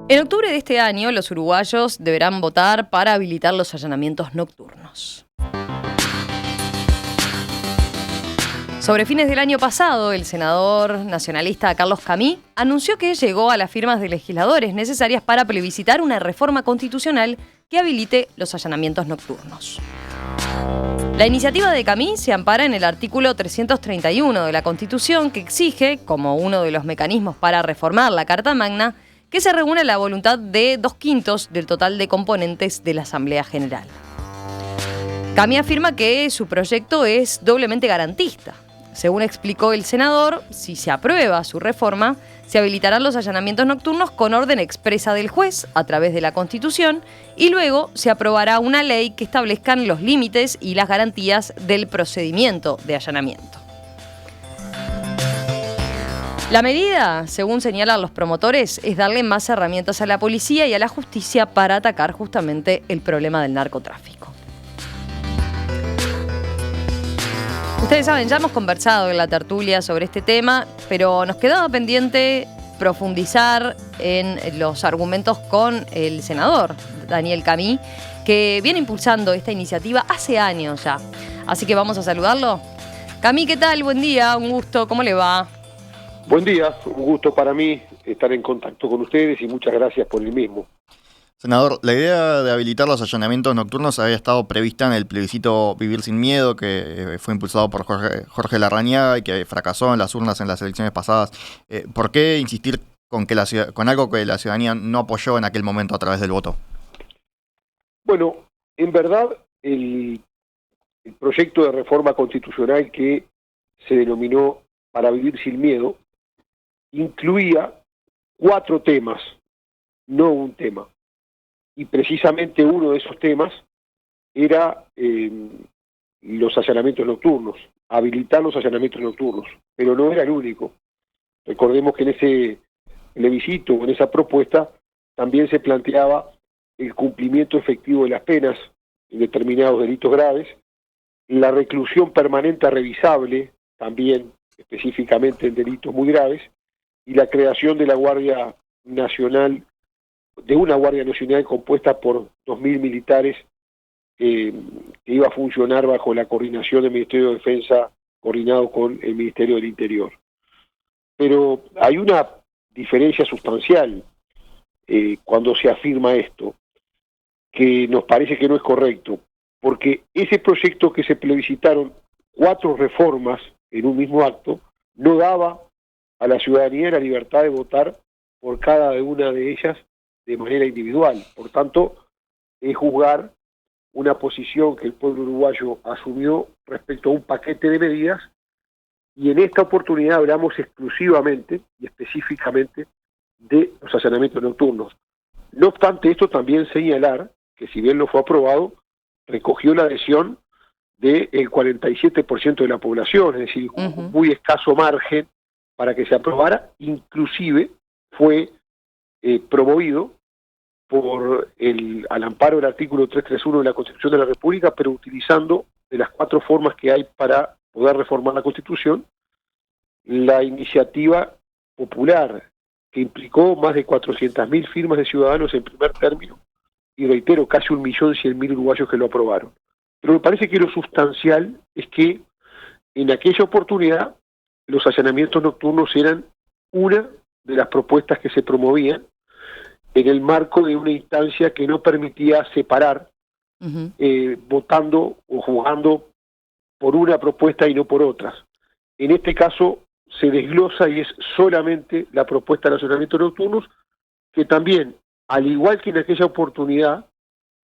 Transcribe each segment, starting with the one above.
En octubre de este año, los uruguayos deberán votar para habilitar los allanamientos nocturnos. Sobre fines del año pasado, el senador nacionalista Carlos Camí anunció que llegó a las firmas de legisladores necesarias para plebiscitar una reforma constitucional que habilite los allanamientos nocturnos. La iniciativa de Camí se ampara en el artículo 331 de la Constitución, que exige, como uno de los mecanismos para reformar la Carta Magna, que se reúna la voluntad de 2/5 del total de componentes de la Asamblea General. Camí afirma que su proyecto es doblemente garantista. Según explicó el senador, si se aprueba su reforma, se habilitarán los allanamientos nocturnos con orden expresa del juez a través de la Constitución y luego se aprobará una ley que establezcan los límites y las garantías del procedimiento de allanamiento. La medida, según señalan los promotores, es darle más herramientas a la policía y a la justicia para atacar justamente el problema del narcotráfico. Ustedes saben, ya hemos conversado en la tertulia sobre este tema, pero nos quedaba pendiente profundizar en los argumentos con el senador Daniel Camí, que viene impulsando esta iniciativa hace años ya. Así que vamos a saludarlo. Camí, ¿qué tal? Buen día, un gusto, ¿cómo le va? Buen día, un gusto para mí estar en contacto con ustedes y muchas gracias por el mismo. Senador, la idea de habilitar los allanamientos nocturnos había estado prevista en el plebiscito Vivir sin Miedo, que fue impulsado por Jorge Larrañaga y que fracasó en las urnas en las elecciones pasadas. ¿Por qué insistir con algo que la ciudadanía no apoyó en aquel momento a través del voto? Bueno, en verdad, el proyecto de reforma constitucional que se denominó Para Vivir sin Miedo incluía 4 temas, no un tema. Y precisamente uno de esos temas era los allanamientos nocturnos, habilitar los allanamientos nocturnos, pero no era el único. Recordemos que en ese plebiscito, en esa propuesta, también se planteaba el cumplimiento efectivo de las penas en determinados delitos graves, la reclusión permanente revisable, también específicamente en delitos muy graves, y la creación de la Guardia Nacional, de una Guardia Nacional compuesta por 2.000 militares que iba a funcionar bajo la coordinación del Ministerio de Defensa, coordinado con el Ministerio del Interior. Pero hay una diferencia sustancial cuando se afirma esto, que nos parece que no es correcto, porque ese proyecto que se plebiscitaron 4 reformas en un mismo acto, no daba a la ciudadanía la libertad de votar por cada una de ellas de manera individual. Por tanto, es juzgar una posición que el pueblo uruguayo asumió respecto a un paquete de medidas, y en esta oportunidad hablamos exclusivamente y específicamente de los allanamientos nocturnos. No obstante, esto también señalar que si bien no fue aprobado, recogió la adhesión del 47% de la población, es decir, un muy escaso margen para que se aprobara. Inclusive fue promovido al amparo del artículo 331 de la Constitución de la República, pero utilizando de las 4 formas que hay para poder reformar la Constitución, la iniciativa popular, que implicó más de 400.000 firmas de ciudadanos en primer término, y reitero, casi 1.100.000 uruguayos que lo aprobaron. Pero me parece que lo sustancial es que en aquella oportunidad los allanamientos nocturnos eran una de las propuestas que se promovían en el marco de una instancia que no permitía separar, votando o jugando por una propuesta y no por otras. En este caso se desglosa y es solamente la propuesta de allanamientos nocturnos, que también, al igual que en aquella oportunidad,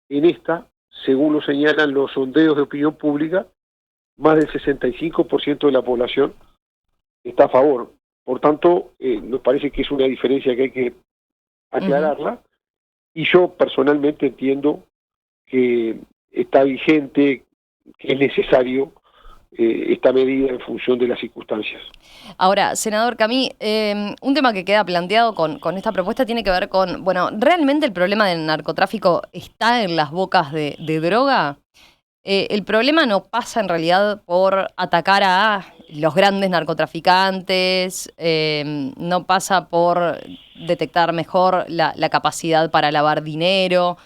en esta, según lo señalan los sondeos de opinión pública, más del 65% de la población está a favor. Por tanto, nos parece que es una diferencia que hay que aclararla, y yo personalmente entiendo que está vigente, que es necesario esta medida en función de las circunstancias. Ahora, senador Camí, un tema que queda planteado con esta propuesta tiene que ver con, bueno, ¿realmente el problema del narcotráfico está en las bocas de droga? El problema no pasa en realidad por atacar a los grandes narcotraficantes, no pasa por detectar mejor la capacidad para lavar dinero,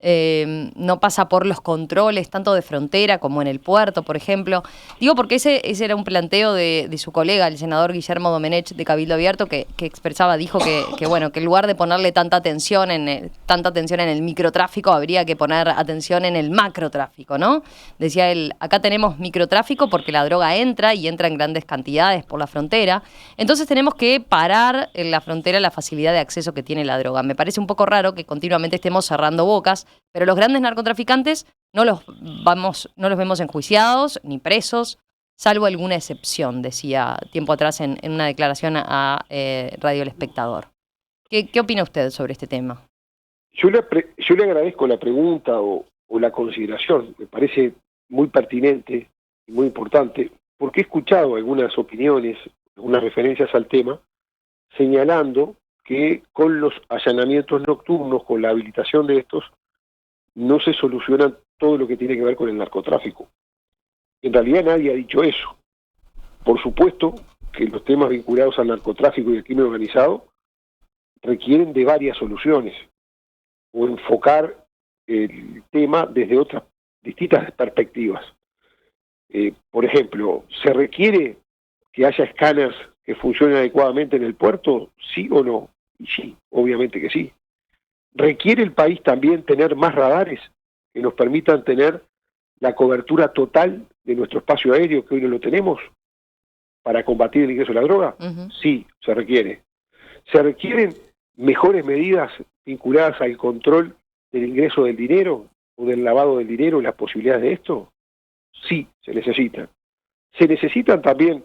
no pasa por los controles tanto de frontera como en el puerto, por ejemplo. Digo porque ese era un planteo de su colega, el senador Guillermo Domenech de Cabildo Abierto, que expresaba, dijo que bueno, que en lugar de ponerle tanta atención en el microtráfico, habría que poner atención en el macrotráfico, ¿no? Decía él, acá tenemos microtráfico porque la droga entra y entra en grandes cantidades por la frontera, entonces tenemos que parar en la frontera la facilidad de acceso que tiene la droga. Me parece un poco raro que continuamente estemos cerrando bocas, pero los grandes narcotraficantes no los vemos enjuiciados ni presos, salvo alguna excepción, decía tiempo atrás en una declaración a Radio El Espectador. ¿Qué opina usted sobre este tema? Yo le agradezco la pregunta o la consideración, me parece muy pertinente y muy importante, porque he escuchado algunas opiniones, algunas referencias al tema, señalando que con los allanamientos nocturnos, con la habilitación de estos, no se soluciona todo lo que tiene que ver con el narcotráfico. En realidad nadie ha dicho eso. Por supuesto que los temas vinculados al narcotráfico y al crimen organizado requieren de varias soluciones, o enfocar el tema desde otras distintas perspectivas. Por ejemplo, ¿se requiere que haya escáneres que funcionen adecuadamente en el puerto? ¿Sí o no? Y sí, obviamente que sí. ¿Requiere el país también tener más radares que nos permitan tener la cobertura total de nuestro espacio aéreo, que hoy no lo tenemos, para combatir el ingreso de la droga? Sí, se requiere. ¿Se requieren mejores medidas vinculadas al control del ingreso del dinero o del lavado del dinero y las posibilidades de esto? Sí, se necesitan. Se necesitan también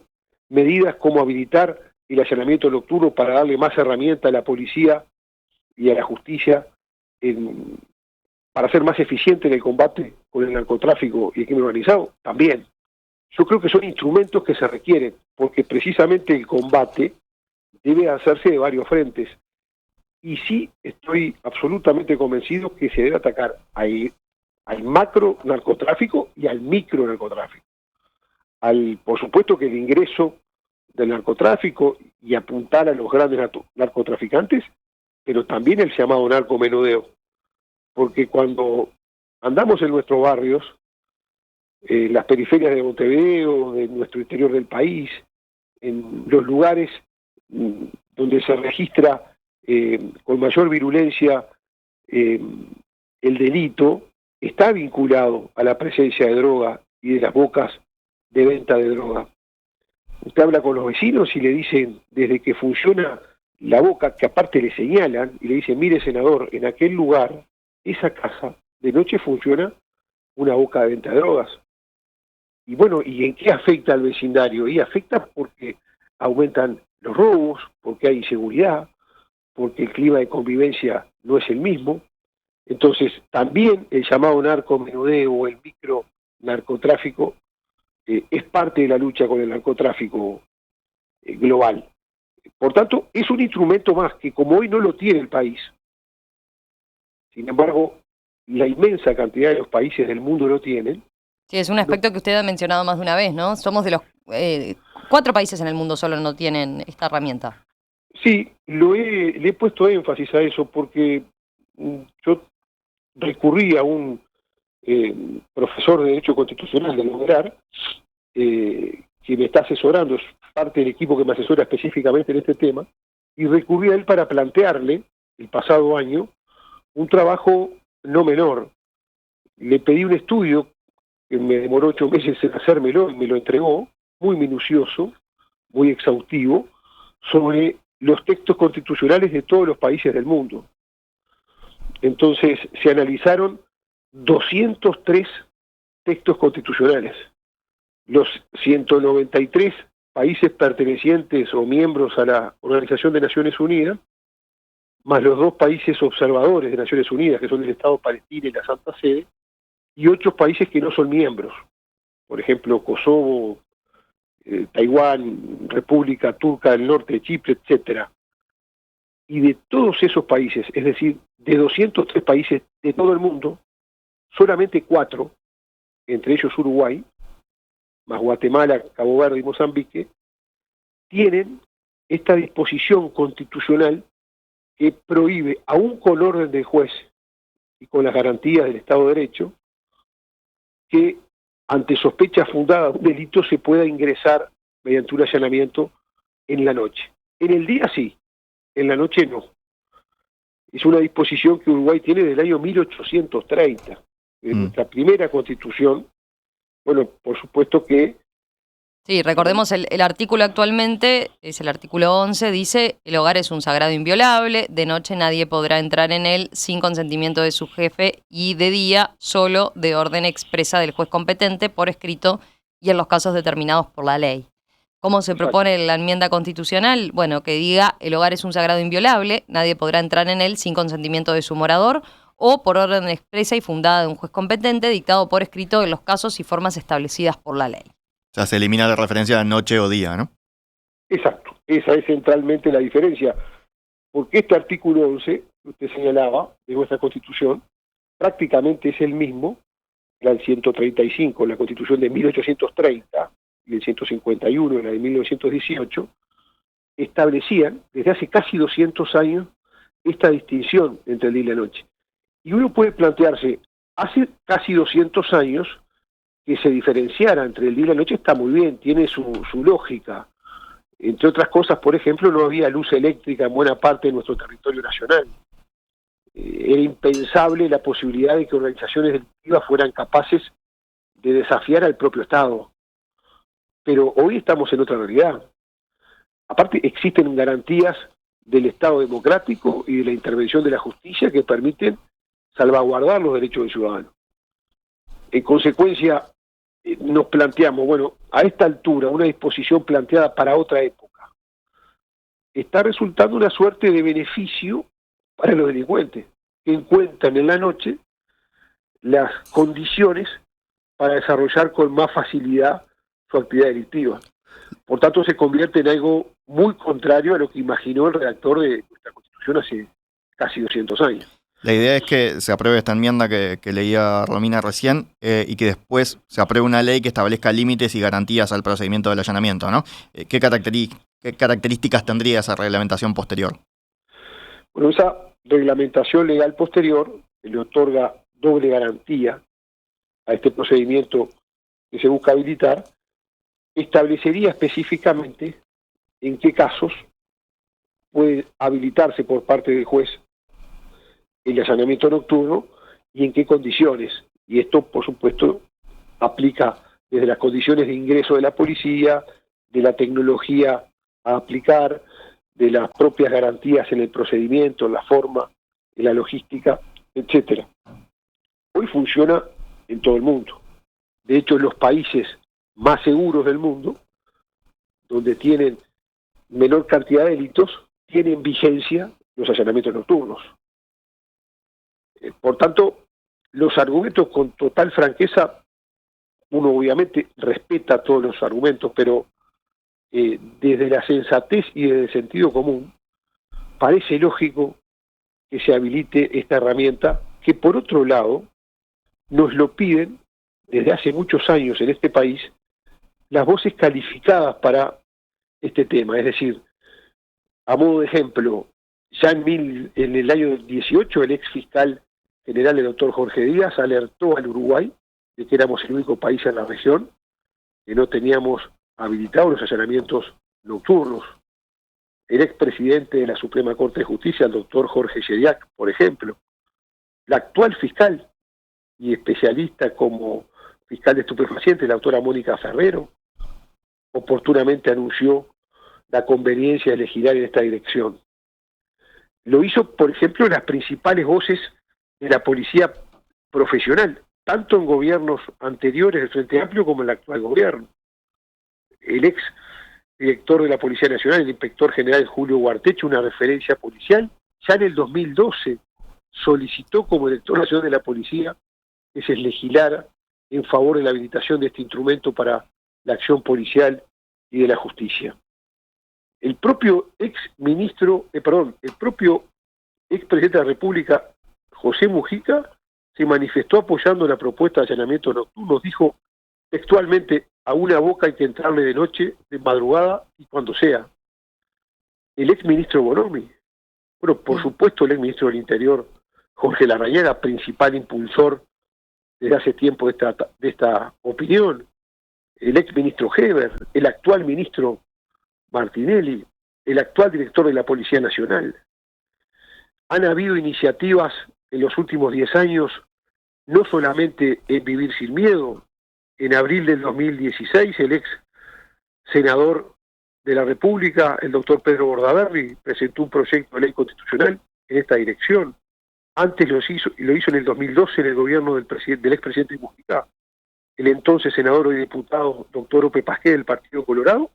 medidas como habilitar el allanamiento nocturno para darle más herramienta a la policía y a la justicia para ser más eficiente en el combate con el narcotráfico y el crimen organizado. También. Yo creo que son instrumentos que se requieren, porque precisamente el combate debe hacerse de varios frentes. Y sí, estoy absolutamente convencido que se debe atacar al macro narcotráfico y al micro narcotráfico. Por supuesto que el ingreso del narcotráfico y apuntar a los grandes narcotraficantes, pero también el llamado narcomenudeo. Porque cuando andamos en nuestros barrios, las periferias de Montevideo, de nuestro interior del país, en los lugares donde se registra con mayor virulencia el delito, está vinculado a la presencia de droga y de las bocas de venta de droga. Usted habla con los vecinos y le dicen, desde que funciona la boca, que aparte le señalan, y le dicen, mire senador, en aquel lugar, esa casa, de noche funciona una boca de venta de drogas. Y bueno, ¿y en qué afecta al vecindario? Y afecta porque aumentan los robos, porque hay inseguridad, porque el clima de convivencia no es el mismo. Entonces, también el llamado narcomenudeo o el micro narcotráfico es parte de la lucha con el narcotráfico global. Por tanto, es un instrumento más que como hoy no lo tiene el país. Sin embargo, la inmensa cantidad de los países del mundo lo tienen. Sí, es un aspecto que usted ha mencionado más de una vez, ¿no? Somos de los 4 países en el mundo solo no tienen esta herramienta. Sí, le he puesto énfasis a eso porque yo recurrí a un profesor de Derecho Constitucional de la UNER, que me está asesorando, es parte del equipo que me asesora específicamente en este tema, y recurrí a él para plantearle, el pasado año, un trabajo no menor. Le pedí un estudio que me demoró 8 meses en hacérmelo y me lo entregó, muy minucioso, muy exhaustivo, sobre los textos constitucionales de todos los países del mundo. Entonces se analizaron 203 textos constitucionales. Los 193 países pertenecientes o miembros a la Organización de Naciones Unidas, más los 2 países observadores de Naciones Unidas, que son el Estado Palestina y la Santa Sede, y 8 países que no son miembros, por ejemplo, Kosovo, Taiwán, República Turca del Norte de Chipre, etcétera. Y de todos esos países, es decir, de 203 países de todo el mundo, solamente 4 entre ellos Uruguay, más Guatemala, Cabo Verde y Mozambique, tienen esta disposición constitucional que prohíbe, aún con orden del juez y con las garantías del Estado de Derecho, que ante sospecha fundada de un delito se pueda ingresar mediante un allanamiento en la noche. En el día sí, en la noche no. Es una disposición que Uruguay tiene desde el año 1830, de nuestra primera constitución. Bueno, por supuesto que... Sí, recordemos el artículo actualmente, es el artículo 11, dice: el hogar es un sagrado inviolable, de noche nadie podrá entrar en él sin consentimiento de su jefe y de día solo de orden expresa del juez competente por escrito y en los casos determinados por la ley. ¿Cómo se propone la enmienda constitucional? Bueno, que diga: el hogar es un sagrado inviolable, nadie podrá entrar en él sin consentimiento de su morador o por orden expresa y fundada de un juez competente dictado por escrito en los casos y formas establecidas por la ley. O sea, se elimina la referencia a noche o día, ¿no? Exacto, esa es centralmente la diferencia, porque este artículo 11, que usted señalaba, de nuestra Constitución, prácticamente es el mismo, era el 135, la Constitución de 1830, y el 151, la de 1918, establecían desde hace casi 200 años esta distinción entre el día y la noche. Y uno puede plantearse, hace casi 200 años, que se diferenciara entre el día y la noche está muy bien, tiene su lógica. Entre otras cosas, por ejemplo, no había luz eléctrica en buena parte de nuestro territorio nacional. Era impensable la posibilidad de que organizaciones delictivas fueran capaces de desafiar al propio Estado. Pero hoy estamos en otra realidad. Aparte, existen garantías del Estado democrático y de la intervención de la justicia que permiten salvaguardar los derechos del ciudadano. En consecuencia, nos planteamos, bueno, a esta altura, una disposición planteada para otra época, está resultando una suerte de beneficio para los delincuentes, que encuentran en la noche las condiciones para desarrollar con más facilidad su actividad delictiva. Por tanto, se convierte en algo muy contrario a lo que imaginó el redactor de nuestra Constitución hace casi 200 años. La idea es que se apruebe esta enmienda que leía Romina recién y que después se apruebe una ley que establezca límites y garantías al procedimiento del allanamiento, ¿no? ¿Qué características tendría esa reglamentación posterior? Bueno, esa reglamentación legal posterior le otorga doble garantía a este procedimiento que se busca habilitar, establecería específicamente en qué casos puede habilitarse por parte del juez el allanamiento nocturno y en qué condiciones. Y esto, por supuesto, aplica desde las condiciones de ingreso de la policía, de la tecnología a aplicar, de las propias garantías en el procedimiento, en la forma, en la logística, etcétera. Hoy funciona en todo el mundo. De hecho, en los países más seguros del mundo, donde tienen menor cantidad de delitos, tienen vigencia los allanamientos nocturnos. Por tanto, los argumentos, con total franqueza, uno obviamente respeta todos los argumentos, pero desde la sensatez y desde el sentido común, parece lógico que se habilite esta herramienta que, por otro lado, nos lo piden desde hace muchos años en este país las voces calificadas para este tema. Es decir, a modo de ejemplo, ya en el año 18 el ex fiscal general, el doctor Jorge Díaz, alertó al Uruguay de que éramos el único país en la región que no teníamos habilitados los allanamientos nocturnos. El expresidente de la Suprema Corte de Justicia, el doctor Jorge Shediac, por ejemplo, la actual fiscal y especialista como fiscal de estupefacientes, la doctora Mónica Ferrero, oportunamente anunció la conveniencia de legislar en esta dirección. Lo hizo, por ejemplo, las principales voces de la policía profesional, tanto en gobiernos anteriores del Frente Amplio como en el actual gobierno. El ex director de la Policía Nacional, el inspector general Julio Guartecho, una referencia policial, ya en el 2012 solicitó como director nacional de la policía que se legislara en favor de la habilitación de este instrumento para la acción policial y de la justicia. El propio ex presidente de la República, José Mujica, se manifestó apoyando la propuesta de allanamientos nocturnos. Dijo textualmente: a una boca hay que entrarle de noche, de madrugada y cuando sea. El exministro Bonomi, bueno, por supuesto el exministro del Interior, Jorge Larrañaga, principal impulsor desde hace tiempo de esta opinión, el exministro Heber, el actual ministro Martinelli, el actual director de la Policía Nacional. Han habido iniciativas en los últimos 10 años, no solamente en Vivir Sin Miedo. En abril del 2016, el ex senador de la República, el doctor Pedro Bordaberry, presentó un proyecto de ley constitucional en esta dirección. Antes lo hizo en el 2012 en el gobierno del expresidente Mujica, el entonces senador y diputado doctor Ope Pasqué del Partido Colorado,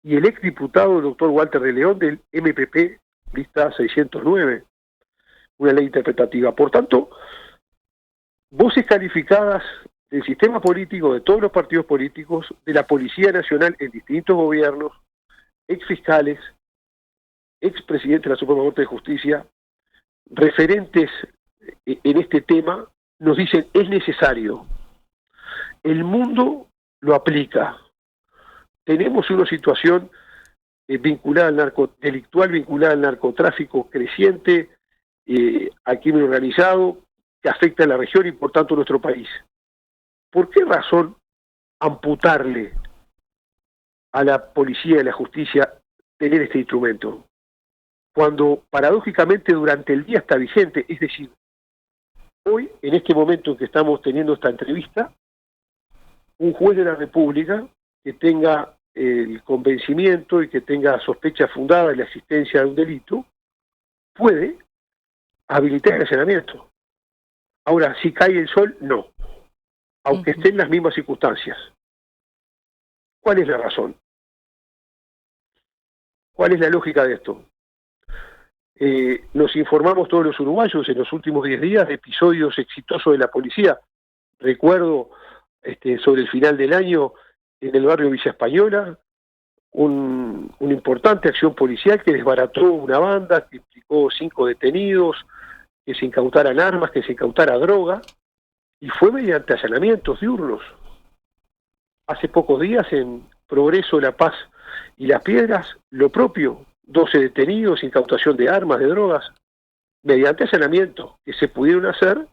y el exdiputado doctor Walter de León del MPP, lista 609, una ley interpretativa. Por tanto, voces calificadas del sistema político, de todos los partidos políticos, de la Policía Nacional en distintos gobiernos, exfiscales, expresidentes de la Suprema Corte de Justicia, referentes en este tema, nos dicen: es necesario. El mundo lo aplica. Tenemos una situación vinculada al delictual, vinculada al narcotráfico creciente, al crimen organizado, que afecta a la región y por tanto a nuestro país. ¿Por qué razón amputarle a la policía y a la justicia tener este instrumento, cuando paradójicamente durante el día está vigente? Es decir, hoy, en este momento en que estamos teniendo esta entrevista, un juez de la República que tenga el convencimiento y que tenga sospecha fundada de la existencia de un delito, puede habilitar el allanamiento. Ahora, si cae el sol, no, aunque estén en las mismas circunstancias. ¿Cuál es la razón? ¿Cuál es la lógica de esto? Nos informamos todos los uruguayos en los últimos 10 días de episodios exitosos de la policía. Recuerdo sobre el final del año en el barrio Villa Española, una importante acción policial que desbarató una banda, que implicó 5 detenidos, que se incautaran armas, que se incautara droga, y fue mediante allanamientos diurnos. Hace pocos días en Progreso, La Paz y Las Piedras, lo propio, 12 detenidos, incautación de armas, de drogas, mediante allanamientos que se pudieron hacer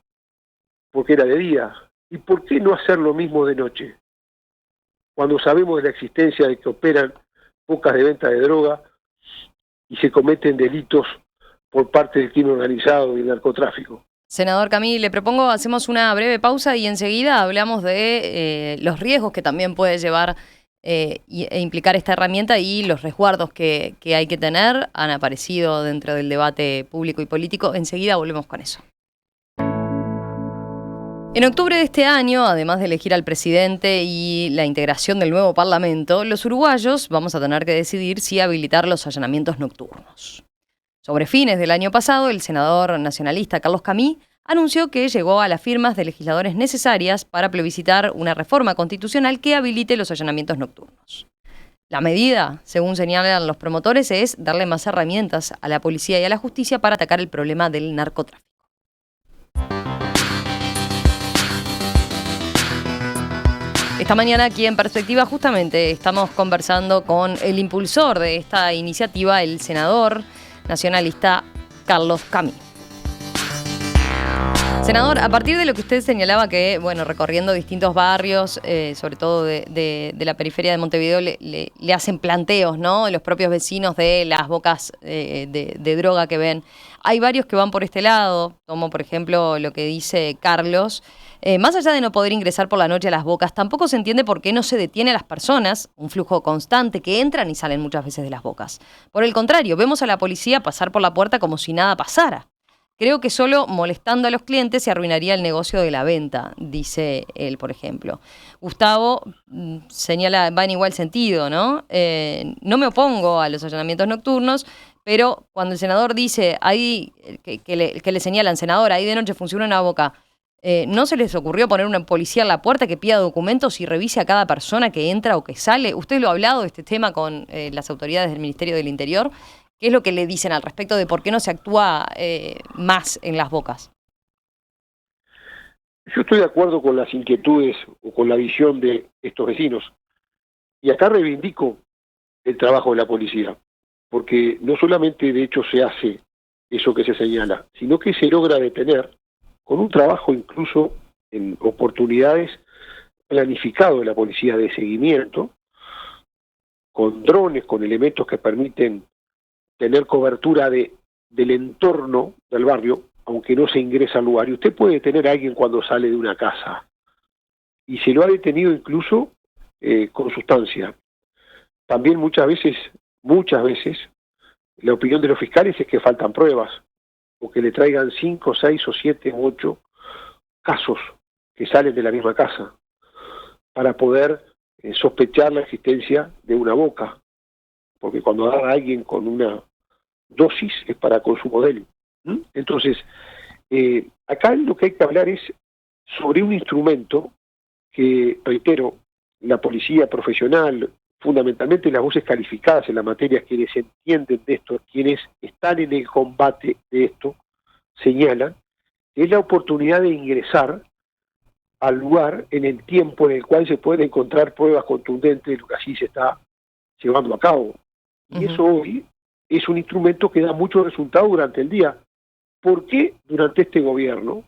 porque era de día. ¿Y por qué no hacer lo mismo de noche? Cuando sabemos de la existencia de que operan bocas de venta de droga y se cometen delitos por parte del crimen organizado y el narcotráfico. Senador Camí, le propongo, hacemos una breve pausa y enseguida hablamos de los riesgos que también puede llevar e implicar esta herramienta y los resguardos que hay que tener. Han aparecido dentro del debate público y político. Enseguida volvemos con eso. En octubre de este año, además de elegir al presidente y la integración del nuevo Parlamento, los uruguayos vamos a tener que decidir si habilitar los allanamientos nocturnos. Sobre fines del año pasado, el senador nacionalista Carlos Camí anunció que llegó a las firmas de legisladores necesarias para plebiscitar una reforma constitucional que habilite los allanamientos nocturnos. La medida, según señalan los promotores, es darle más herramientas a la policía y a la justicia para atacar el problema del narcotráfico. Esta mañana aquí en Perspectiva justamente estamos conversando con el impulsor de esta iniciativa, el senador nacionalista Carlos Camí. Senador, a partir de lo que usted señalaba que, bueno, recorriendo distintos barrios, sobre todo de la periferia de Montevideo, le hacen planteos, ¿no?, los propios vecinos de las bocas de droga que ven. Hay varios que van por este lado, como por ejemplo lo que dice Carlos. Más allá de no poder ingresar por la noche a las bocas, tampoco se entiende por qué no se detiene a las personas, un flujo constante que entran y salen muchas veces de las bocas. Por el contrario, vemos a la policía pasar por la puerta como si nada pasara. Creo que solo molestando a los clientes se arruinaría el negocio de la venta, dice él, por ejemplo. Gustavo señala, va en igual sentido, ¿no? No me opongo a los allanamientos nocturnos, pero cuando el senador dice, ahí que le señalan, senador, ahí de noche funciona una boca, ¿no se les ocurrió poner una policía en la puerta que pida documentos y revise a cada persona que entra o que sale? ¿Usted lo ha hablado de este tema con las autoridades del Ministerio del Interior? ¿Qué es lo que le dicen al respecto de por qué no se actúa más en las bocas? Yo estoy de acuerdo con las inquietudes o con la visión de estos vecinos. Y acá reivindico el trabajo de la policía, porque no solamente de hecho se hace eso que se señala, sino que se logra detener con un trabajo incluso en oportunidades planificado de la policía de seguimiento, con drones, con elementos que permiten tener cobertura del entorno del barrio, aunque no se ingresa al lugar. Y usted puede detener a alguien cuando sale de una casa, y se lo ha detenido incluso con sustancia. También muchas veces, la opinión de los fiscales es que faltan pruebas, o que le traigan 5, 6 o 7 u 8 casos que salen de la misma casa, para poder sospechar la existencia de una boca, porque cuando agarra a alguien con una dosis es para consumo de él. Entonces, acá lo que hay que hablar es sobre un instrumento que, reitero, la policía profesional, fundamentalmente las voces calificadas en la materia, quienes entienden de esto, quienes están en el combate de esto, señalan, es la oportunidad de ingresar al lugar en el tiempo en el cual se pueden encontrar pruebas contundentes de lo que así se está llevando a cabo. Y eso hoy es un instrumento que da muchos resultados durante el día. ¿Por qué durante este gobierno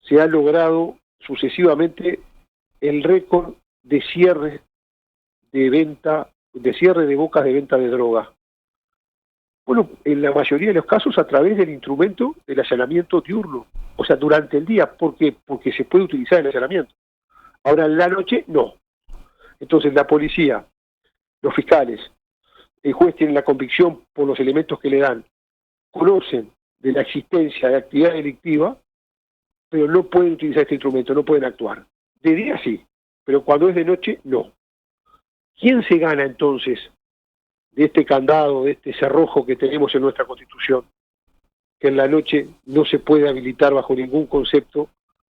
se ha logrado sucesivamente el récord de cierre de bocas de venta de droga? Bueno, en la mayoría de los casos a través del instrumento del allanamiento diurno, o sea, durante el día. ¿Por qué? Porque se puede utilizar el allanamiento. Ahora, en la noche, no. Entonces, la policía, los fiscales, el juez tiene la convicción por los elementos que le dan, conocen de la existencia de actividad delictiva, pero no pueden utilizar este instrumento, no pueden actuar. De día sí, pero cuando es de noche, no. ¿Quién se gana entonces de este candado, de este cerrojo que tenemos en nuestra Constitución? Que en la noche no se puede habilitar bajo ningún concepto,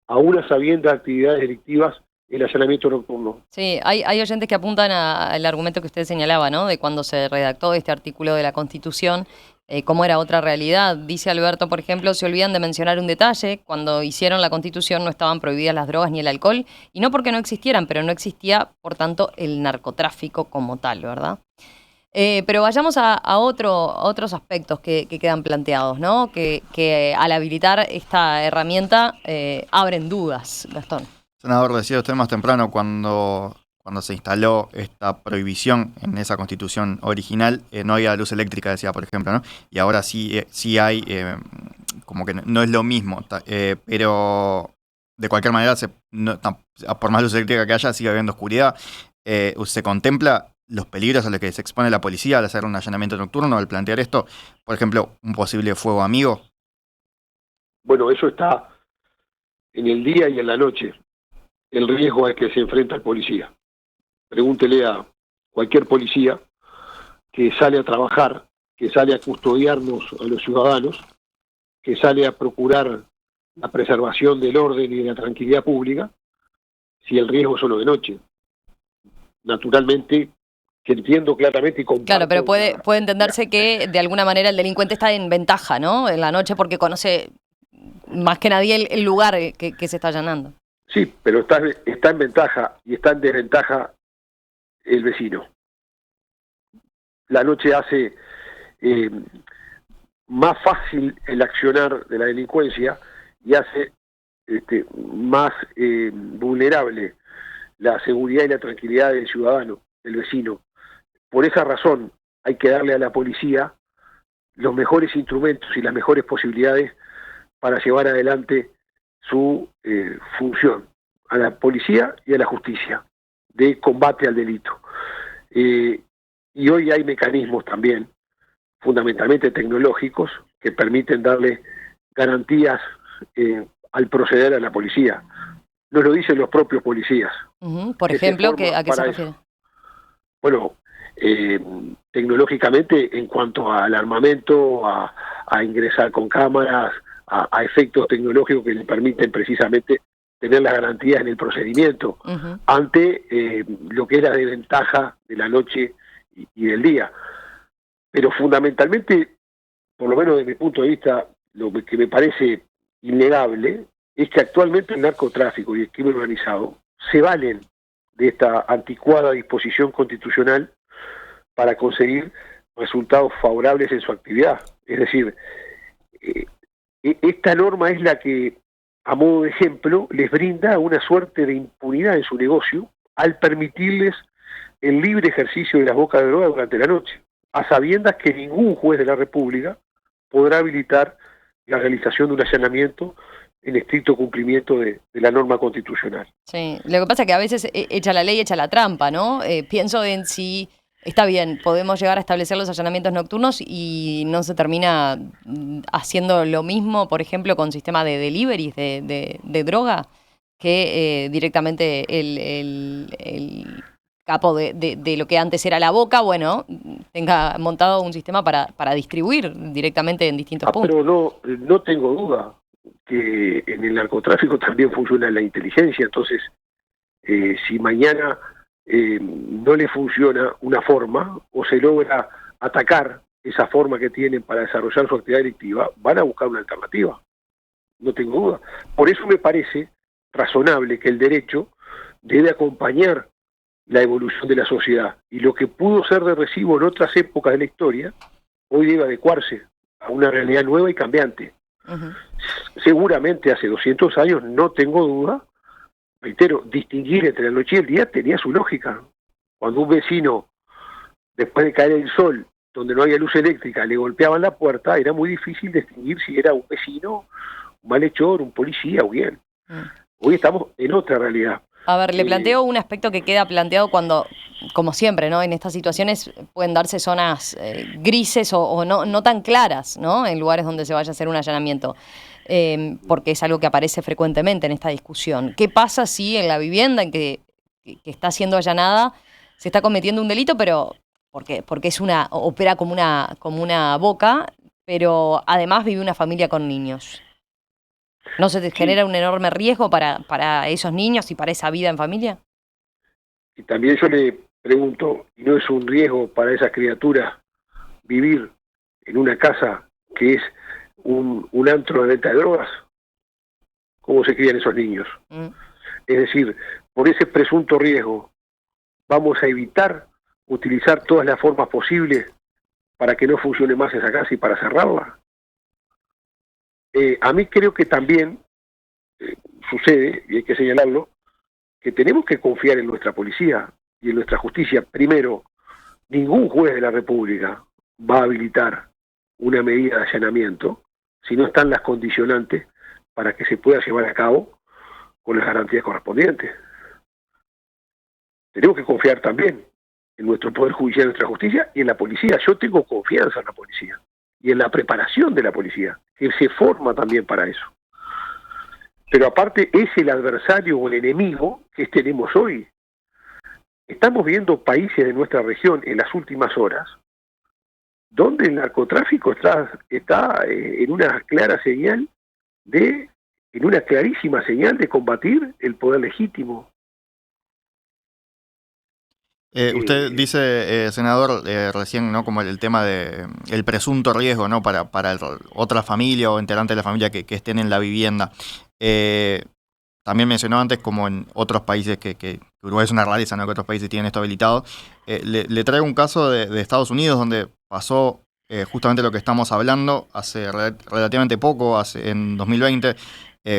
a una sabienda de actividades delictivas, el allanamiento nocturno. Sí, hay oyentes que apuntan al argumento que usted señalaba, ¿no? De cuando se redactó este artículo de la Constitución, cómo era otra realidad. Dice Alberto, por ejemplo, se olvidan de mencionar un detalle: cuando hicieron la Constitución no estaban prohibidas las drogas ni el alcohol, y no porque no existieran, pero no existía, por tanto, el narcotráfico como tal, ¿verdad? Pero vayamos a otros aspectos que quedan planteados, ¿no? Que al habilitar esta herramienta abren dudas, Gastón. Senador, decía usted más temprano, cuando se instaló esta prohibición en esa Constitución original, no había luz eléctrica, decía, por ejemplo, ¿no? Y ahora sí hay, como que no es lo mismo, pero de cualquier manera, por más luz eléctrica que haya, sigue habiendo oscuridad. ¿Se contempla los peligros a los que se expone la policía al hacer un allanamiento nocturno, al plantear esto? Por ejemplo, un posible fuego amigo. Bueno, eso está en el día y en la noche, el riesgo al que se enfrenta el policía. Pregúntele a cualquier policía que sale a trabajar, que sale a custodiarnos a los ciudadanos, que sale a procurar la preservación del orden y de la tranquilidad pública, si el riesgo es solo de noche. Naturalmente, que entiendo claramente y comparto. Claro, pero puede entenderse que de alguna manera el delincuente está en ventaja, ¿no? En la noche, porque conoce más que nadie el lugar que se está allanando. Sí, pero está en ventaja y está en desventaja el vecino. La noche hace más fácil el accionar de la delincuencia y hace más vulnerable la seguridad y la tranquilidad del ciudadano, del vecino. Por esa razón hay que darle a la policía los mejores instrumentos y las mejores posibilidades para llevar adelante su función, a la policía y a la justicia, de combate al delito. Y hoy hay mecanismos también, fundamentalmente tecnológicos, que permiten darle garantías al proceder a la policía. Nos lo dicen los propios policías. Por ejemplo, ¿a qué se refiere? Bueno, tecnológicamente, en cuanto al armamento, a ingresar con cámaras, a efectos tecnológicos que le permiten precisamente tener las garantías en el procedimiento, ante lo que es la desventaja de la noche y del día. Pero fundamentalmente, por lo menos desde mi punto de vista, lo que me parece innegable es que actualmente el narcotráfico y el crimen organizado se valen de esta anticuada disposición constitucional para conseguir resultados favorables en su actividad. Es decir, esta norma es la que, a modo de ejemplo, les brinda una suerte de impunidad en su negocio al permitirles el libre ejercicio de las bocas de droga durante la noche, a sabiendas que ningún juez de la República podrá habilitar la realización de un allanamiento en estricto cumplimiento de la norma constitucional. Sí, lo que pasa es que a veces echa la ley, echa la trampa, ¿no? Pienso en si está bien, podemos llegar a establecer los allanamientos nocturnos y no se termina haciendo lo mismo, por ejemplo, con sistema de deliveries de droga, que directamente el capo de lo que antes era la boca, bueno, tenga montado un sistema para distribuir directamente en distintos puntos. Pero no tengo duda que en el narcotráfico también funciona la inteligencia, entonces si mañana no le funciona una forma o se logra atacar esa forma que tienen para desarrollar su actividad delictiva, van a buscar una alternativa, no tengo duda. Por eso me parece razonable que el derecho debe acompañar la evolución de la sociedad, y lo que pudo ser de recibo en otras épocas de la historia, hoy debe adecuarse a una realidad nueva y cambiante. Uh-huh. Seguramente hace 200 años, no tengo duda, reitero, distinguir entre la noche y el día tenía su lógica. Cuando un vecino, después de caer el sol, donde no había luz eléctrica, le golpeaban la puerta, era muy difícil distinguir si era un vecino, un malhechor, un policía o bien. Hoy estamos en otra realidad. A ver, le planteo un aspecto que queda planteado cuando, como siempre, ¿no? En estas situaciones pueden darse zonas grises o no tan claras, ¿no? En lugares donde se vaya a hacer un allanamiento, porque es algo que aparece frecuentemente en esta discusión. ¿Qué pasa si en la vivienda en que está siendo allanada se está cometiendo un delito, pero porque opera como una boca, pero además vive una familia con niños? ¿No se te genera un enorme riesgo para esos niños y para esa vida en familia? Y también yo le pregunto, ¿y no es un riesgo para esas criaturas vivir en una casa que es un antro de venta de drogas? ¿Cómo se crían esos niños? Es decir, por ese presunto riesgo, ¿vamos a evitar utilizar todas las formas posibles para que no funcione más esa casa y para cerrarla? A mí creo que también sucede, y hay que señalarlo, que tenemos que confiar en nuestra policía y en nuestra justicia. Primero, ningún juez de la República va a habilitar una medida de allanamiento si no están las condicionantes para que se pueda llevar a cabo con las garantías correspondientes. Tenemos que confiar también en nuestro Poder Judicial, en nuestra justicia y en la policía. Yo tengo confianza en la policía y en la preparación de la policía, que se forma también para eso. Pero aparte es el adversario o el enemigo que tenemos hoy. Estamos viendo países de nuestra región en las últimas horas donde el narcotráfico está en una clara señal en una clarísima señal de combatir el poder legítimo. Usted dice, senador, recién, ¿no? Como el tema de el presunto riesgo, ¿no? Para otra familia o integrante de la familia que estén en la vivienda. También mencionó antes, como en otros países que Uruguay es una rareza, ¿no? Que otros países tienen esto habilitado. Le traigo un caso de Estados Unidos donde pasó justamente lo que estamos hablando hace relativamente poco, en 2020.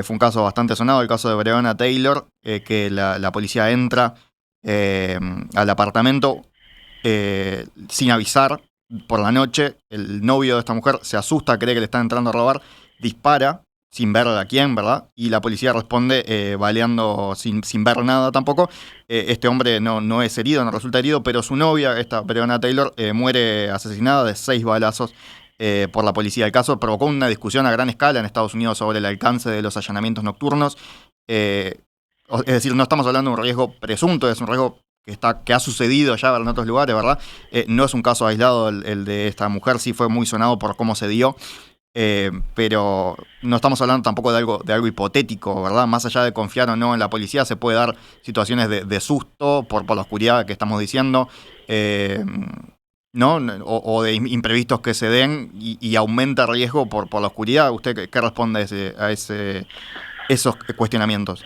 Fue un caso bastante sonado, el caso de Breonna Taylor, que la policía entra al apartamento sin avisar por la noche. El novio de esta mujer se asusta, cree que le están entrando a robar, dispara sin ver a quién, ¿verdad? Y la policía responde baleando sin ver nada tampoco. Este hombre no es herido, no resulta herido, pero su novia, esta Breonna Taylor, muere asesinada de 6 balazos por la policía. El caso provocó una discusión a gran escala en Estados Unidos sobre el alcance de los allanamientos nocturnos. Es decir, no estamos hablando de un riesgo presunto, es un riesgo que ha sucedido ya en otros lugares, ¿verdad? No es un caso aislado el de esta mujer, sí fue muy sonado por cómo se dio, pero no estamos hablando tampoco de algo hipotético, ¿verdad? Más allá de confiar o no en la policía, se puede dar situaciones de susto por la oscuridad que estamos diciendo, ¿no? O de imprevistos que se den y aumenta el riesgo por la oscuridad. ¿Usted qué responde a esos cuestionamientos?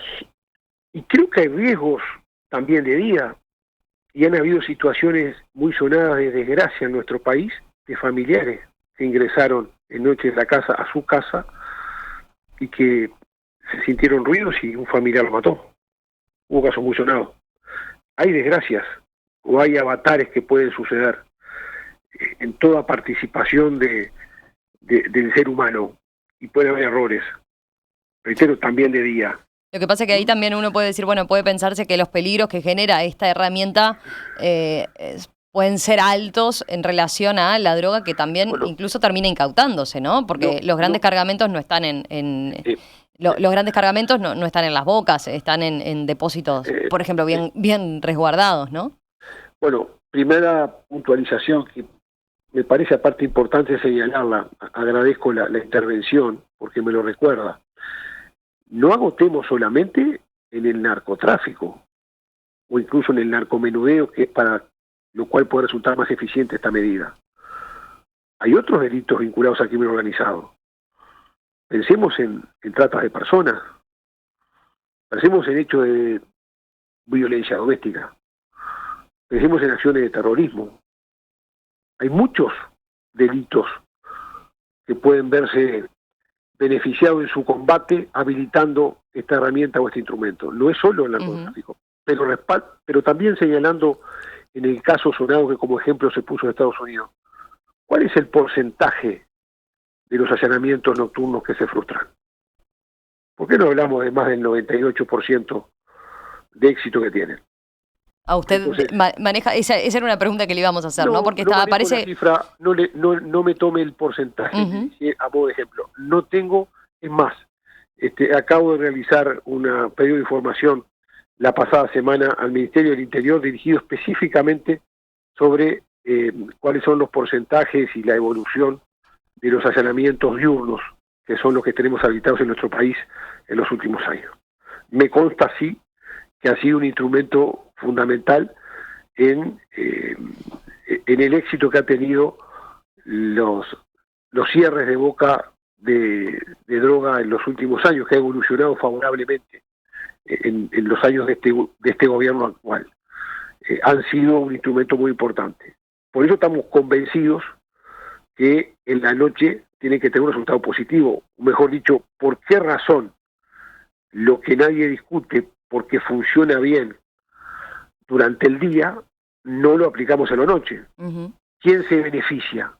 Y creo que hay riesgos también de día, y han habido situaciones muy sonadas de desgracia en nuestro país, de familiares que ingresaron en noche de la casa a su casa y que se sintieron ruidos y un familiar lo mató. Hubo casos muy sonados. Hay desgracias o hay avatares que pueden suceder en toda participación del ser humano, y puede haber errores, reitero, también de día. Lo que pasa es que ahí también uno puede decir, bueno, puede pensarse que los peligros que genera esta herramienta pueden ser altos en relación a la droga, que también incluso termina incautándose, ¿no? Porque los grandes cargamentos no están los grandes cargamentos no están en las bocas, están en depósitos, por ejemplo, bien resguardados, ¿no? Bueno, primera puntualización que me parece aparte importante señalarla, agradezco la intervención porque me lo recuerda. No agotemos solamente en el narcotráfico o incluso en el narcomenudeo, que es para lo cual puede resultar más eficiente esta medida. Hay otros delitos vinculados al crimen organizado. Pensemos en tratas de personas, pensemos en hechos de violencia doméstica, pensemos en acciones de terrorismo. Hay muchos delitos que pueden verse beneficiados en su combate habilitando esta herramienta o este instrumento. No es solo el narcotráfico, pero también señalando en el caso sonado que como ejemplo se puso en Estados Unidos, ¿cuál es el porcentaje de los allanamientos nocturnos que se frustran? ¿Por qué no hablamos de más del 98% de éxito que tienen? A usted maneja, esa era una pregunta que le íbamos a hacer, ¿no? Porque parece la cifra, no me tome el porcentaje a modo de ejemplo. No tengo, es más, acabo de realizar un pedido de información la pasada semana al Ministerio del Interior dirigido específicamente sobre cuáles son los porcentajes y la evolución de los allanamientos diurnos, que son los que tenemos habilitados en nuestro país en los últimos años. Me consta, sí, que ha sido un instrumento fundamental en el éxito que ha tenido los cierres de boca de droga en los últimos años, que ha evolucionado favorablemente en los años de este gobierno actual. Han sido un instrumento muy importante. Por eso estamos convencidos que en la noche tiene que tener un resultado positivo. Mejor dicho, ¿por qué razón lo que nadie discute, porque funciona bien durante el día, no lo aplicamos en la noche? ¿Quién se beneficia?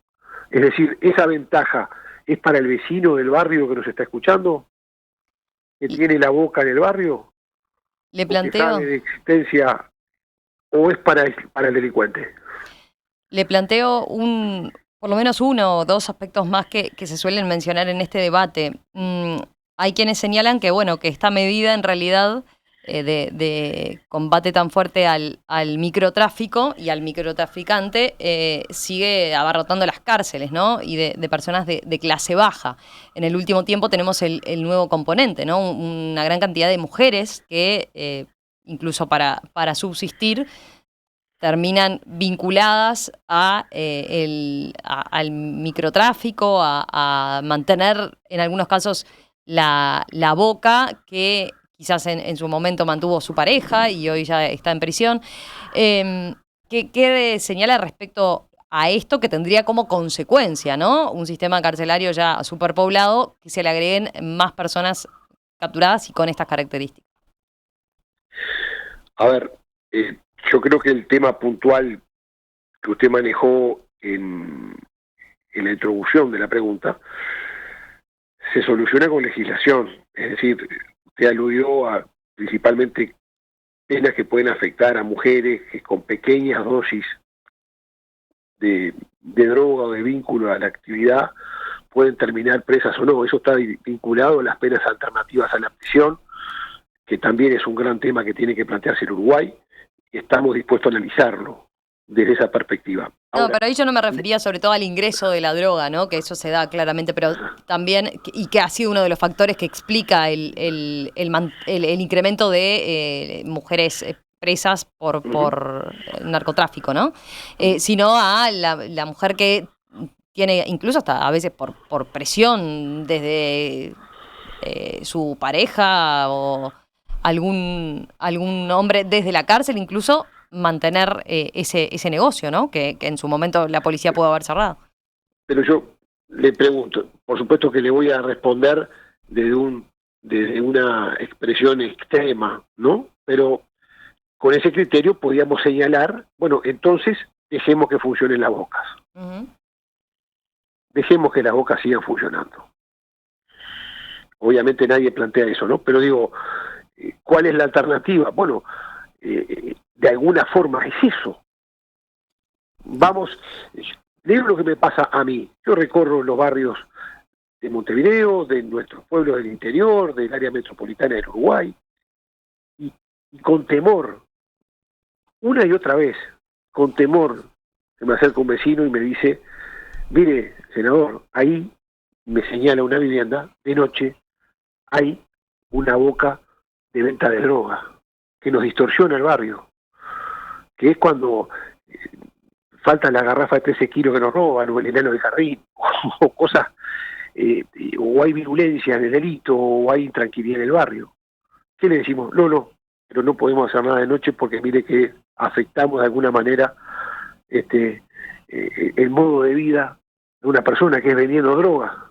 Es decir, ¿esa ventaja es para el vecino del barrio que nos está escuchando? ¿Que tiene la boca en el barrio? Le planteo... ¿Que sabe de existencia? ¿O es para el delincuente? Le planteo por lo menos uno o dos aspectos más que se suelen mencionar en este debate. Hay quienes señalan que, bueno, que esta medida en realidad de combate tan fuerte al microtráfico y al microtraficante sigue abarrotando las cárceles, ¿no? Y de personas de clase baja. En el último tiempo tenemos el nuevo componente, ¿no? Una gran cantidad de mujeres que incluso para subsistir terminan vinculadas al microtráfico, a mantener en algunos casos la boca que quizás en su momento mantuvo su pareja y hoy ya está en prisión. ¿Qué señala respecto a esto que tendría como consecuencia, ¿no? Un sistema carcelario ya superpoblado, que se le agreguen más personas capturadas y con estas características? A ver, yo creo que el tema puntual que usted manejó en la introducción de la pregunta se soluciona con legislación. Es decir, usted aludió a principalmente penas que pueden afectar a mujeres que con pequeñas dosis de droga o de vínculo a la actividad pueden terminar presas o no. Eso está vinculado a las penas alternativas a la prisión, que también es un gran tema que tiene que plantearse el Uruguay, y estamos dispuestos a analizarlo desde esa perspectiva. Ahora, no, pero ahí yo no me refería sobre todo al ingreso de la droga, ¿no? Que eso se da claramente, pero también, y que ha sido uno de los factores que explica el incremento de mujeres presas por narcotráfico, ¿no? Sino a la mujer que tiene, incluso hasta a veces por presión desde su pareja o algún hombre desde la cárcel, incluso mantener ese negocio, ¿no? Que en su momento la policía pudo haber cerrado. Pero yo le pregunto, por supuesto que le voy a responder desde una expresión extrema, ¿no? Pero con ese criterio podíamos señalar, bueno, entonces dejemos que funcionen las bocas. Uh-huh. Dejemos que las bocas sigan funcionando. Obviamente nadie plantea eso, ¿no? Pero digo, ¿cuál es la alternativa? Bueno, de alguna forma es eso. Vamos, le digo lo que me pasa a mí. Yo recorro los barrios de Montevideo, de nuestros pueblos del interior, del área metropolitana del Uruguay, y con temor, una y otra vez, con temor, se me acerca un vecino y me dice, mire, senador, ahí me señala una vivienda, de noche hay una boca de venta de droga que nos distorsiona el barrio, que es cuando falta la garrafa de 13 kilos que nos roban, o el enano de jardín, o cosas, o hay virulencia en el delito, o hay intranquilidad en el barrio. ¿Qué le decimos? No, pero no podemos hacer nada de noche porque mire que afectamos de alguna manera el modo de vida de una persona que es vendiendo droga,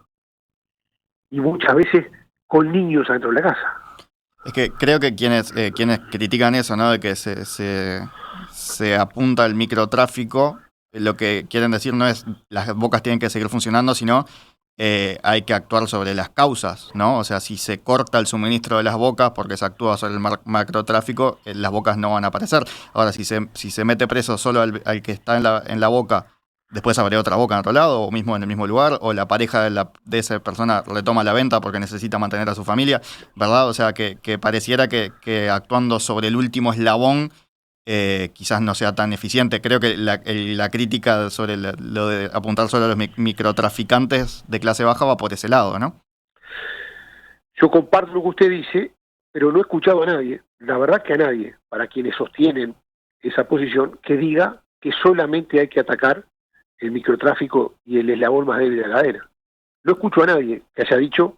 y muchas veces con niños adentro de la casa. Es que creo que quienes critican eso, ¿no? De que se apunta al microtráfico, lo que quieren decir no es las bocas tienen que seguir funcionando, sino hay que actuar sobre las causas, ¿no? O sea, si se corta el suministro de las bocas porque se actúa sobre el macrotráfico, las bocas no van a aparecer. Ahora, si se mete preso solo al que está en la boca, después habría otra boca en otro lado, o mismo en el mismo lugar, o la pareja de esa persona retoma la venta porque necesita mantener a su familia, ¿verdad? O sea, que pareciera que actuando sobre el último eslabón quizás no sea tan eficiente. Creo que la crítica sobre lo de apuntar solo a los microtraficantes de clase baja va por ese lado, ¿no? Yo comparto lo que usted dice, pero no he escuchado a nadie, la verdad que a nadie, para quienes sostienen esa posición, que diga que solamente hay que atacar el microtráfico y el eslabón más débil de la cadena. No escucho a nadie que haya dicho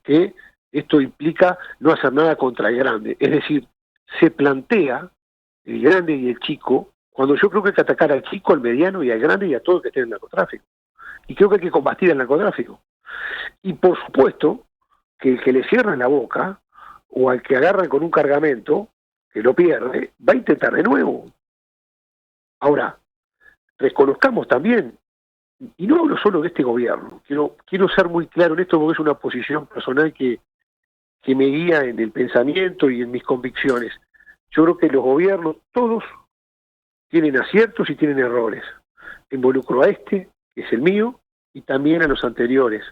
que esto implica no hacer nada contra el grande. Es decir, se plantea el grande y el chico, cuando yo creo que hay que atacar al chico, al mediano y al grande y a todo el que esté en el narcotráfico. Y creo que hay que combatir el narcotráfico. Y por supuesto que el que le cierra la boca, o al que agarran con un cargamento, que lo pierde, va a intentar de nuevo. Ahora, reconozcamos también, y no hablo solo de este gobierno, quiero ser muy claro en esto porque es una posición personal que me guía en el pensamiento y en mis convicciones. Yo creo que los gobiernos, todos, tienen aciertos y tienen errores. Involucro a este, que es el mío, y también a los anteriores,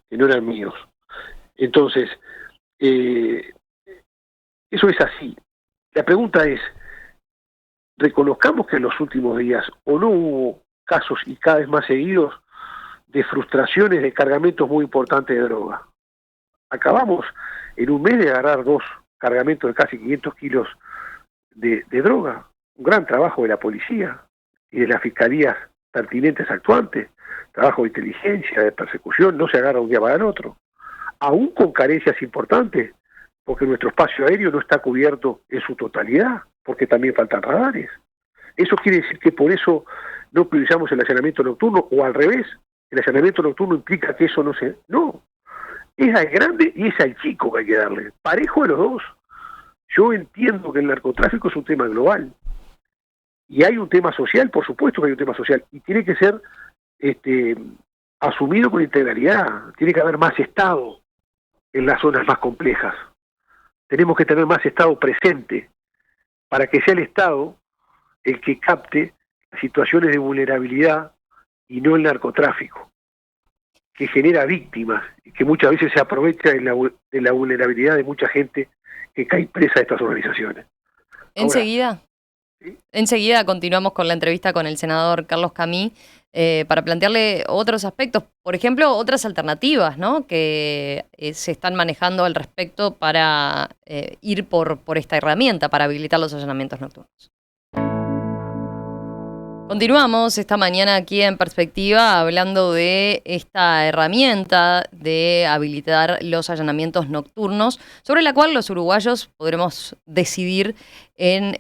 que no eran míos. Entonces, eso es así. La pregunta es, reconozcamos que en los últimos días o no hubo casos y cada vez más seguidos de frustraciones de cargamentos muy importantes de droga. Acabamos en un mes de agarrar 2 cargamentos de casi 500 kilos de droga. Un gran trabajo de la policía y de las fiscalías pertinentes actuantes, trabajo de inteligencia, de persecución, no se agarra un día para el otro. Aún con carencias importantes, porque nuestro espacio aéreo no está cubierto en su totalidad, porque también faltan radares. Eso quiere decir que por eso no priorizamos el allanamiento nocturno, o al revés, el allanamiento nocturno implica que eso no se... No, es al grande y es al chico que hay que darle, parejo a los dos. Yo entiendo que el narcotráfico es un tema global, y hay un tema social, por supuesto que hay un tema social, y tiene que ser asumido con integralidad. Tiene que haber más Estado en las zonas más complejas. Tenemos que tener más Estado presente para que sea el Estado el que capte las situaciones de vulnerabilidad y no el narcotráfico, que genera víctimas y que muchas veces se aprovecha de la vulnerabilidad de mucha gente que cae presa de estas organizaciones. Enseguida. ¿Sí? Enseguida continuamos con la entrevista con el senador Carlos Camí para plantearle otros aspectos, por ejemplo, otras alternativas, ¿no? Que se están manejando al respecto para ir por esta herramienta, para habilitar los allanamientos nocturnos. Continuamos esta mañana aquí en Perspectiva hablando de esta herramienta de habilitar los allanamientos nocturnos, sobre la cual los uruguayos podremos decidir en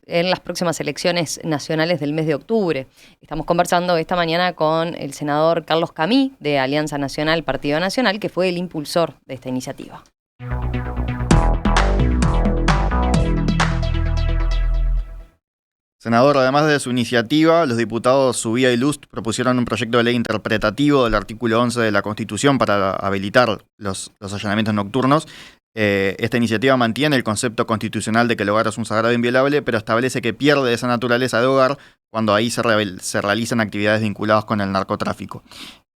las próximas elecciones nacionales del mes de octubre. Estamos conversando esta mañana con el senador Carlos Camí, de Alianza Nacional, Partido Nacional, que fue el impulsor de esta iniciativa. Senador, además de su iniciativa, los diputados Subía y Lust propusieron un proyecto de ley interpretativo del artículo 11 de la Constitución para habilitar los allanamientos nocturnos. Esta iniciativa mantiene el concepto constitucional de que el hogar es un sagrado inviolable, pero establece que pierde esa naturaleza de hogar cuando ahí se realizan actividades vinculadas con el narcotráfico.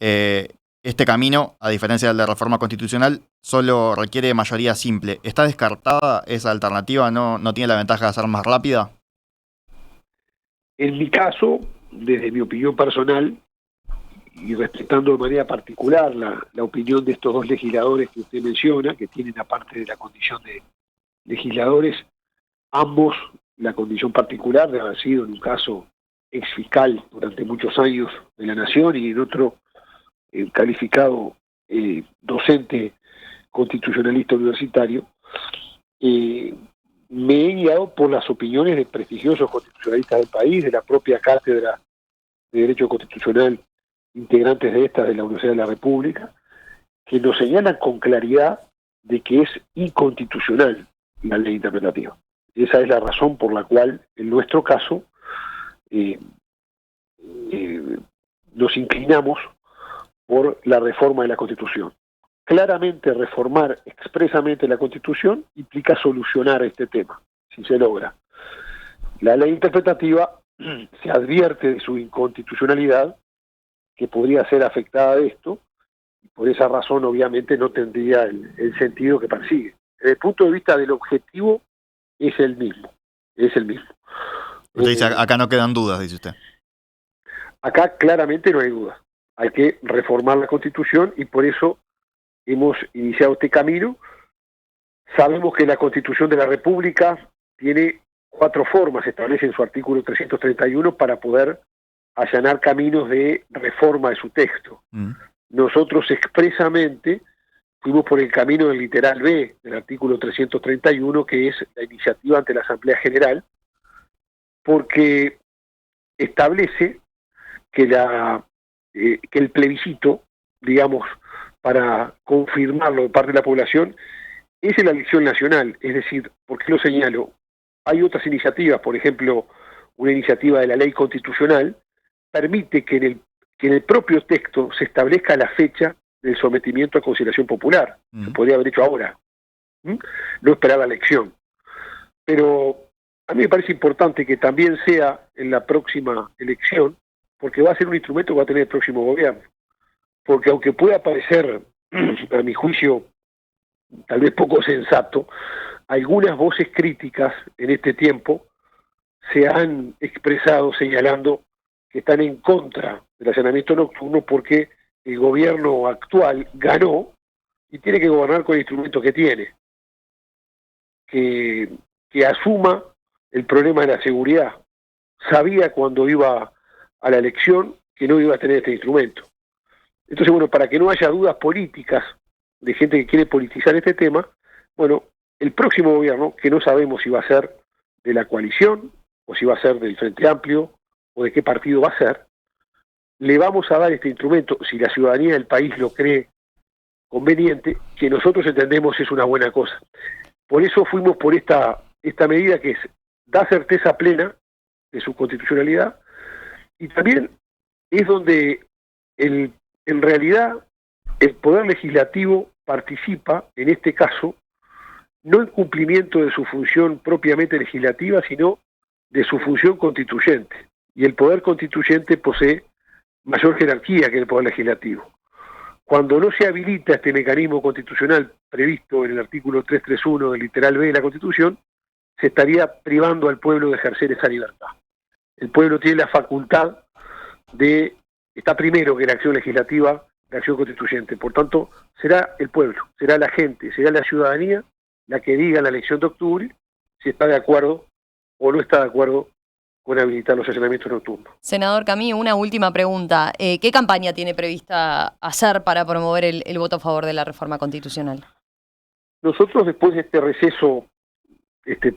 Este camino, a diferencia del de reforma constitucional, solo requiere mayoría simple. ¿Está descartada esa alternativa? ¿No tiene la ventaja de ser más rápida? En mi caso, desde mi opinión personal, y respetando de manera particular la opinión de estos dos legisladores que usted menciona, que tienen aparte de la condición de legisladores, ambos la condición particular de haber sido en un caso ex fiscal durante muchos años de la Nación y en otro calificado docente constitucionalista universitario, me he guiado por las opiniones de prestigiosos constitucionalistas del país, de la propia cátedra de Derecho Constitucional, integrantes de esta de la Universidad de la República, que nos señalan con claridad de que es inconstitucional la ley interpretativa. Esa es la razón por la cual, en nuestro caso, nos inclinamos por la reforma de la Constitución. Claramente reformar expresamente la Constitución implica solucionar este tema, si se logra. La ley interpretativa se advierte de su inconstitucionalidad, que podría ser afectada de esto, y por esa razón obviamente no tendría el sentido que persigue. Desde el punto de vista del objetivo es el mismo. Usted dice, acá no quedan dudas, dice usted. Acá claramente no hay duda. Hay que reformar la Constitución y por eso hemos iniciado este camino. Sabemos que la Constitución de la República tiene 4 formas, establece en su artículo 331, para poder allanar caminos de reforma de su texto. Nosotros expresamente fuimos por el camino del literal B del artículo 331, que es la iniciativa ante la Asamblea General, porque establece que el plebiscito, digamos, para confirmarlo de parte de la población, es en la elección nacional. Es decir, ¿por qué lo señalo? Hay otras iniciativas, por ejemplo, una iniciativa de la ley constitucional, permite que en el propio texto se establezca la fecha del sometimiento a consideración popular. Se podría haber hecho ahora, no esperar la elección. Pero a mí me parece importante que también sea en la próxima elección, porque va a ser un instrumento que va a tener el próximo gobierno. Porque aunque pueda parecer, a mi juicio, tal vez poco sensato, algunas voces críticas en este tiempo se han expresado señalando que están en contra del allanamiento nocturno porque el gobierno actual ganó y tiene que gobernar con el instrumento que tiene. Que asuma el problema de la seguridad. Sabía cuando iba a la elección que no iba a tener este instrumento. Entonces, bueno, para que no haya dudas políticas de gente que quiere politizar este tema, bueno, el próximo gobierno, que no sabemos si va a ser de la coalición, o si va a ser del Frente Amplio, o de qué partido va a ser, le vamos a dar este instrumento, si la ciudadanía del país lo cree conveniente, que nosotros entendemos es una buena cosa. Por eso fuimos por esta medida que da certeza plena de su constitucionalidad, y también es donde en realidad el Poder Legislativo participa, en este caso, no en cumplimiento de su función propiamente legislativa, sino de su función constituyente. Y el Poder Constituyente posee mayor jerarquía que el Poder Legislativo. Cuando no se habilita este mecanismo constitucional previsto en el artículo 331 del literal B de la Constitución, se estaría privando al pueblo de ejercer esa libertad. El pueblo tiene la facultad está primero que la acción legislativa, la acción constituyente. Por tanto, será el pueblo, será la gente, será la ciudadanía la que diga en la elección de octubre si está de acuerdo o no está de acuerdo con habilitar los allanamientos nocturnos. Senador Camí, una última pregunta. ¿Qué campaña tiene prevista hacer para promover el voto a favor de la reforma constitucional? Nosotros, después de este receso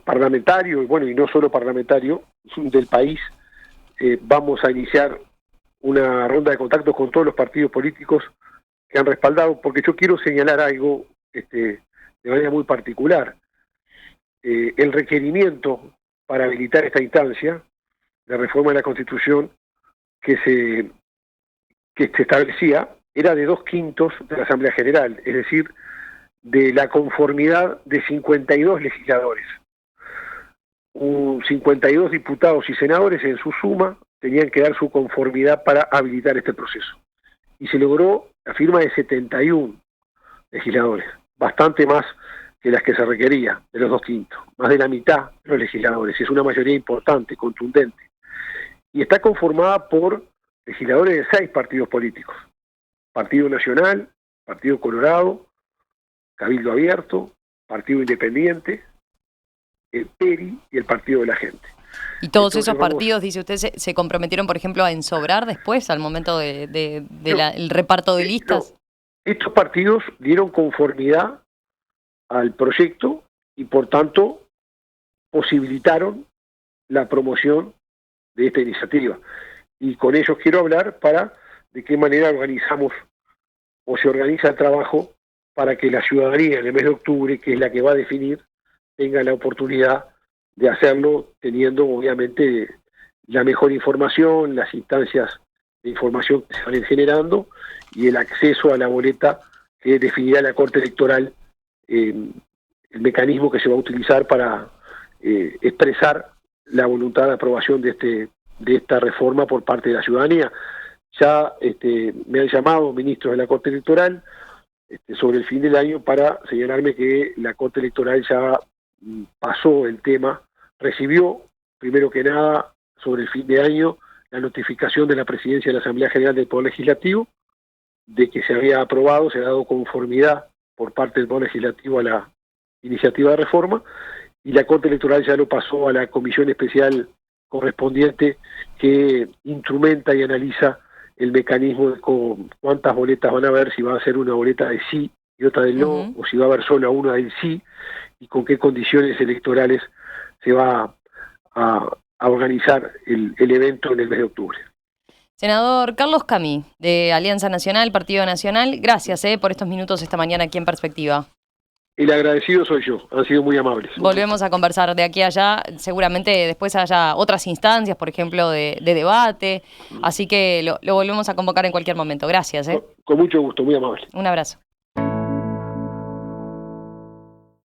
parlamentario, y no solo parlamentario, del país, vamos a iniciar una ronda de contactos con todos los partidos políticos que han respaldado, porque yo quiero señalar algo de manera muy particular. El requerimiento para habilitar esta instancia de reforma de la Constitución que se establecía era de 2/5 de la Asamblea General, es decir, de la conformidad de 52 legisladores. 52 diputados y senadores en su suma tenían que dar su conformidad para habilitar este proceso. Y se logró la firma de 71 legisladores, bastante más que las que se requería, de los 2/5, más de la mitad de los legisladores. Es una mayoría importante, contundente. Y está conformada por legisladores de 6 partidos políticos: Partido Nacional, Partido Colorado, Cabildo Abierto, Partido Independiente, el PERI y el Partido de la Gente. ¿Y todos esos partidos, dice usted, se comprometieron, por ejemplo, a ensobrar después, al momento del reparto de listas? No. Estos partidos dieron conformidad al proyecto y, por tanto, posibilitaron la promoción de esta iniciativa. Y con ellos quiero hablar de qué manera organizamos o se organiza el trabajo para que la ciudadanía en el mes de octubre, que es la que va a definir, tenga la oportunidad de hacerlo teniendo obviamente la mejor información, las instancias de información que se van generando y el acceso a la boleta que definirá la Corte Electoral, el mecanismo que se va a utilizar para expresar la voluntad de aprobación de esta reforma por parte de la ciudadanía. Ya me han llamado ministros de la Corte Electoral sobre el fin del año para señalarme que la Corte Electoral ya pasó el tema, recibió, primero que nada, sobre el fin de año, la notificación de la Presidencia de la Asamblea General del Poder Legislativo de que se había aprobado, se ha dado conformidad por parte del Poder Legislativo a la iniciativa de reforma, y la Corte Electoral ya lo pasó a la comisión especial correspondiente que instrumenta y analiza el mecanismo de cuántas boletas van a haber, si va a ser una boleta de sí y otra del no, o si va a haber solo una del sí, y con qué condiciones electorales se va a organizar el evento en el mes de octubre. Senador Carlos Camí, de Alianza Nacional, Partido Nacional, gracias por estos minutos esta mañana aquí en Perspectiva. El agradecido soy yo, han sido muy amables. Volvemos a conversar de aquí a allá, seguramente después haya otras instancias, por ejemplo, de debate, así que lo volvemos a convocar en cualquier momento. Gracias. Con mucho gusto, muy amable. Un abrazo.